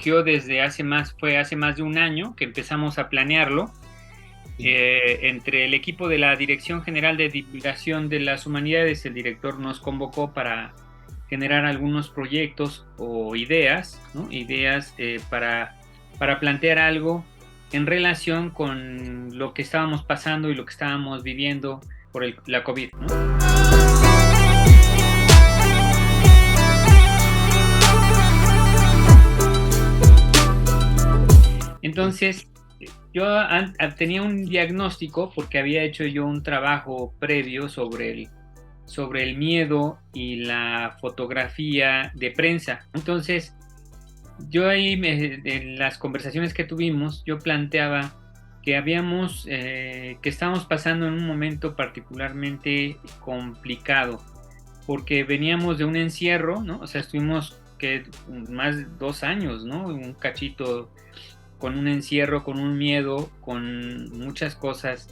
surgió fue hace más de un año que empezamos a planearlo. Entre el equipo de la Dirección General de Divulgación de las Humanidades, el director nos convocó para generar algunos proyectos o ideas, ¿no? Ideas para plantear algo en relación con lo que estábamos pasando y lo que estábamos viviendo por la COVID, ¿no? Entonces, yo tenía un diagnóstico porque había hecho yo un trabajo previo sobre el miedo y la fotografía de prensa. Entonces, yo ahí, en las conversaciones que tuvimos, yo planteaba que que estábamos pasando en un momento particularmente complicado, porque veníamos de un encierro, ¿no? O sea, estuvimos más de 2 años, ¿no? Un cachito con un encierro, con un miedo, con muchas cosas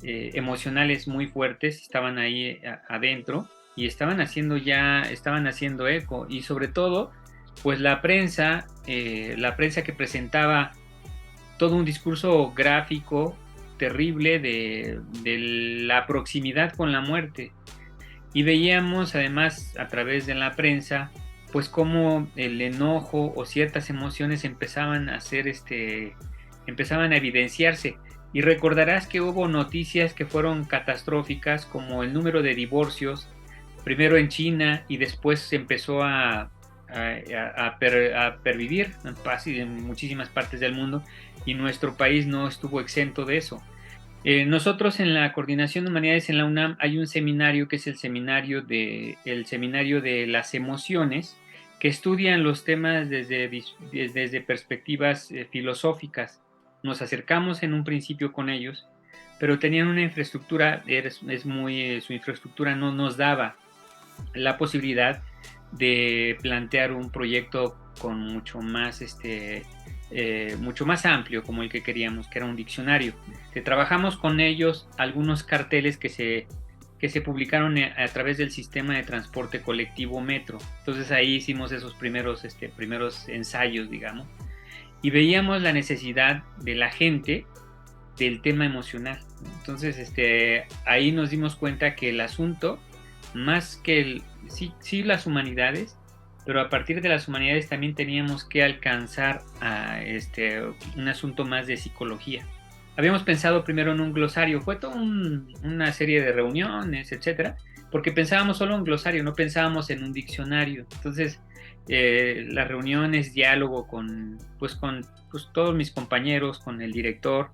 emocionales muy fuertes, estaban ahí adentro y estaban haciendo eco, y sobre todo, pues la prensa que presentaba todo un discurso gráfico terrible de la proximidad con la muerte. Y veíamos además a través de la prensa pues cómo el enojo o ciertas emociones empezaban a evidenciarse. Y recordarás que hubo noticias que fueron catastróficas, como el número de divorcios, primero en China y después se empezó a pervivir en muchísimas partes del mundo, y nuestro país no estuvo exento de eso. Nosotros en la Coordinación de Humanidades en la UNAM hay un seminario que es el seminario de las emociones, que estudian los temas desde perspectivas filosóficas. Nos acercamos en un principio con ellos, pero tenían una infraestructura, su infraestructura no nos daba la posibilidad de plantear un proyecto con mucho más amplio, como el que queríamos, que era un diccionario. Trabajamos con ellos algunos carteles que se publicaron a través del sistema de transporte colectivo Metro. Entonces ahí hicimos esos primeros ensayos, digamos, y veíamos la necesidad de la gente del tema emocional. Entonces ahí nos dimos cuenta que el asunto, más que sí las humanidades, pero a partir de las humanidades también teníamos que alcanzar a un asunto más de psicología. Habíamos pensado primero en un glosario, fue toda una serie de reuniones, etcétera, porque pensábamos solo en un glosario, no pensábamos en un diccionario. Entonces, las reuniones, diálogo con todos mis compañeros, con el director,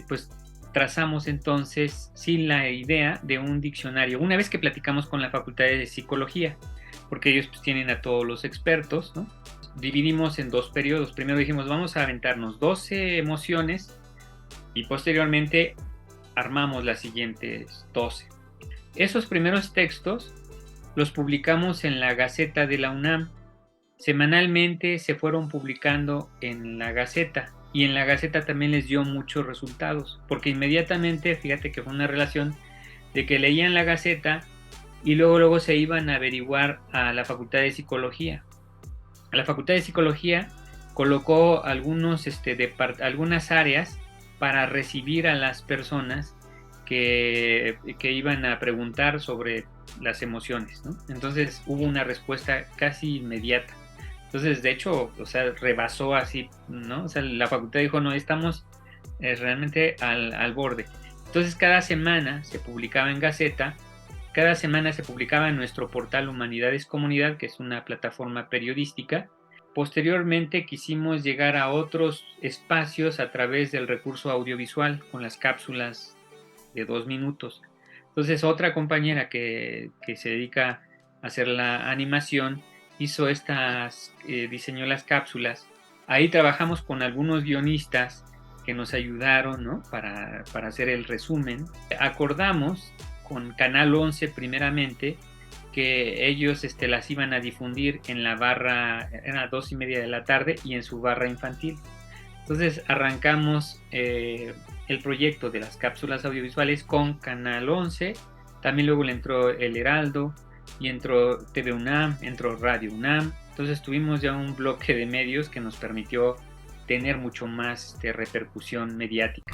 pues trazamos entonces la idea de un diccionario, una vez que platicamos con la Facultad de Psicología, porque ellos pues tienen a todos los expertos, ¿no? Dividimos en 2 periodos. Primero dijimos, vamos a aventarnos 12 emociones y posteriormente armamos las siguientes 12. Esos primeros textos los publicamos en la Gaceta de la UNAM. Semanalmente se fueron publicando en la Gaceta, y en la Gaceta también les dio muchos resultados, porque inmediatamente, fíjate que fue una relación de que leían la Gaceta y luego se iban a averiguar a la Facultad de Psicología. La Facultad de Psicología colocó algunas áreas para recibir a las personas que iban a preguntar sobre las emociones, ¿no? Entonces hubo una respuesta casi inmediata. Entonces, de hecho, rebasó así, ¿no? O sea, la facultad dijo, no, estamos realmente al borde. Entonces, cada semana se publicaba en Gaceta, cada semana se publicaba en nuestro portal Humanidades Comunidad, que es una plataforma periodística. Posteriormente quisimos llegar a otros espacios a través del recurso audiovisual, con las cápsulas de 2 minutos. Entonces, otra compañera que se dedica a hacer la animación diseñó las cápsulas. Ahí trabajamos con algunos guionistas que nos ayudaron, ¿no? para hacer el resumen. Acordamos con Canal 11 primeramente que ellos las iban a difundir en la barra, eran las 2:30 de la tarde, y en su barra infantil. Entonces arrancamos el proyecto de las cápsulas audiovisuales con Canal 11, también luego le entró El Heraldo, y entró TV UNAM, entró Radio UNAM. Entonces tuvimos ya un bloque de medios que nos permitió tener mucho más repercusión mediática.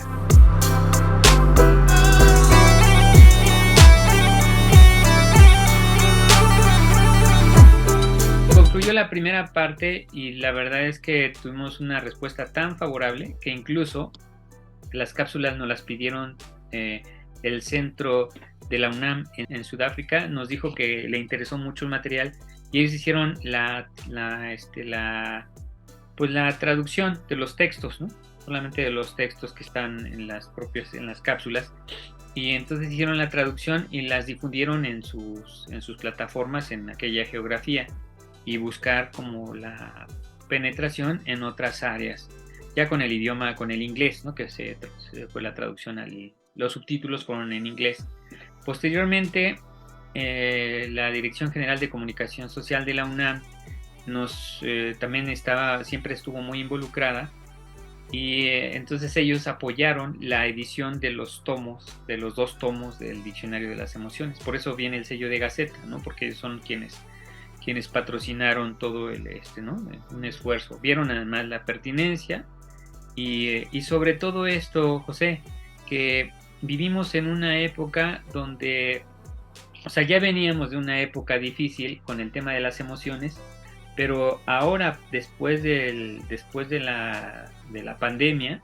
Concluyó la primera parte y la verdad es que tuvimos una respuesta tan favorable que incluso las cápsulas nos las pidieron el centro de la UNAM en Sudáfrica, nos dijo que le interesó mucho el material y ellos hicieron la traducción de los textos, ¿no? Solamente de los textos que están en las cápsulas, y entonces hicieron la traducción y las difundieron en sus plataformas en aquella geografía, y buscar como la penetración en otras áreas, ya con el idioma, con el inglés, ¿no? Que se fue la traducción, los subtítulos fueron en inglés. Posteriormente, la Dirección General de Comunicación Social de la UNAM también siempre estuvo muy involucrada, y entonces ellos apoyaron la edición de los 2 tomos del Diccionario de las Emociones. Por eso viene el sello de Gaceta, ¿no? Porque son quienes patrocinaron todo ¿no? Un esfuerzo. Vieron además la pertinencia y sobre todo esto, José, que vivimos en una época donde, o sea, ya veníamos de una época difícil con el tema de las emociones, pero ahora, después de la pandemia,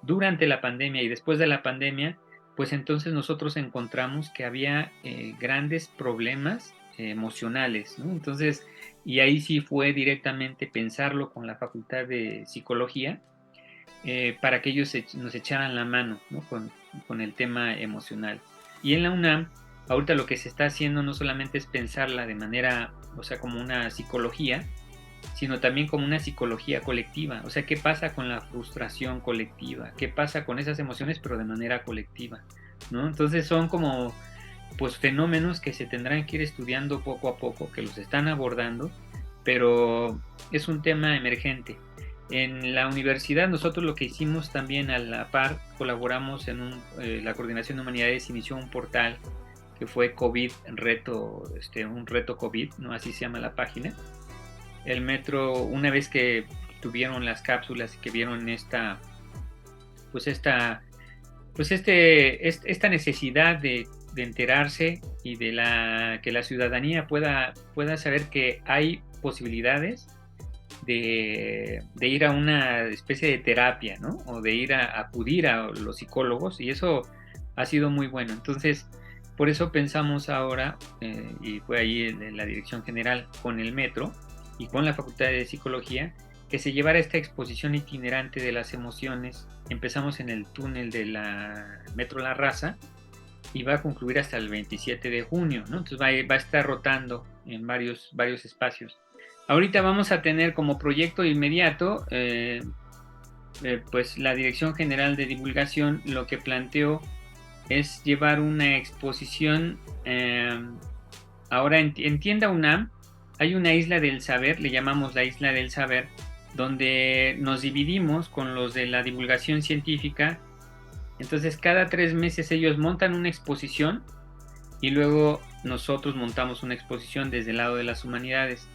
durante la pandemia y después de la pandemia, pues entonces nosotros encontramos que había grandes problemas emocionales, ¿no? Entonces, y ahí sí fue directamente pensarlo con la Facultad de Psicología, para que ellos nos echaran la mano, ¿no? con el tema emocional. Y en la UNAM, ahorita lo que se está haciendo no solamente es pensarla de manera, o sea, como una psicología, sino también como una psicología colectiva. O sea, ¿qué pasa con la frustración colectiva? ¿Qué pasa con esas emociones, pero de manera colectiva, ¿no? Entonces son como, pues, fenómenos que se tendrán que ir estudiando poco a poco, que los están abordando, pero es un tema emergente. En la universidad nosotros lo que hicimos también a la par, colaboramos en la Coordinación de Humanidades, inició un portal que fue COVID Reto, un reto COVID, ¿no? Así se llama la página. El metro, una vez que tuvieron las cápsulas y que vieron esta necesidad de enterarse y de que la ciudadanía pueda saber que hay posibilidades de ir a una especie de terapia, ¿no? O de ir a acudir a los psicólogos, y eso ha sido muy bueno. Entonces, por eso pensamos ahora, y fue ahí en la Dirección General con el metro y con la Facultad de Psicología, que se llevara esta exposición itinerante de las emociones. Empezamos en el túnel de la Metro La Raza y va a concluir hasta el 27 de junio, ¿no? Entonces va a estar rotando en varios espacios. Ahorita vamos a tener como proyecto inmediato, pues la Dirección General de Divulgación lo que planteó es llevar una exposición. Ahora en Tienda UNAM hay una isla del saber, le llamamos la isla del saber, donde nos dividimos con los de la divulgación científica. Entonces cada 3 meses ellos montan una exposición y luego nosotros montamos una exposición desde el lado de las humanidades.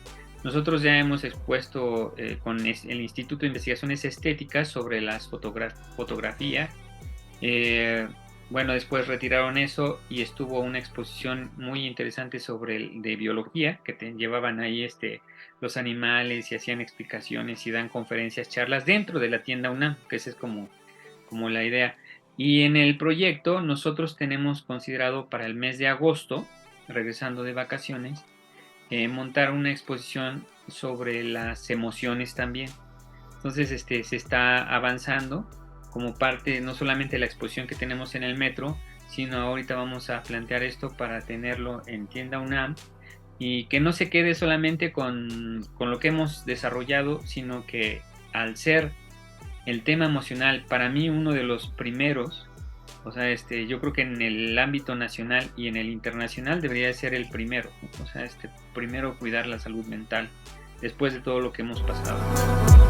Nosotros ya hemos expuesto con el Instituto de Investigaciones Estéticas sobre las fotografía. Bueno, después retiraron eso y estuvo una exposición muy interesante de biología, que llevaban ahí los animales y hacían explicaciones y dan conferencias, charlas dentro de la tienda UNAM, que esa es como la idea. Y en el proyecto nosotros tenemos considerado para el mes de agosto, regresando de vacaciones, montar una exposición sobre las emociones también. Entonces se está avanzando como parte no solamente de la exposición que tenemos en el metro, sino ahorita vamos a plantear esto para tenerlo en Tienda UNAM y que no se quede solamente con lo que hemos desarrollado, sino que al ser el tema emocional para mí uno de los primeros, o sea, yo creo que en el ámbito nacional y en el internacional debería ser el primero, ¿no? O sea, primero cuidar la salud mental después de todo lo que hemos pasado.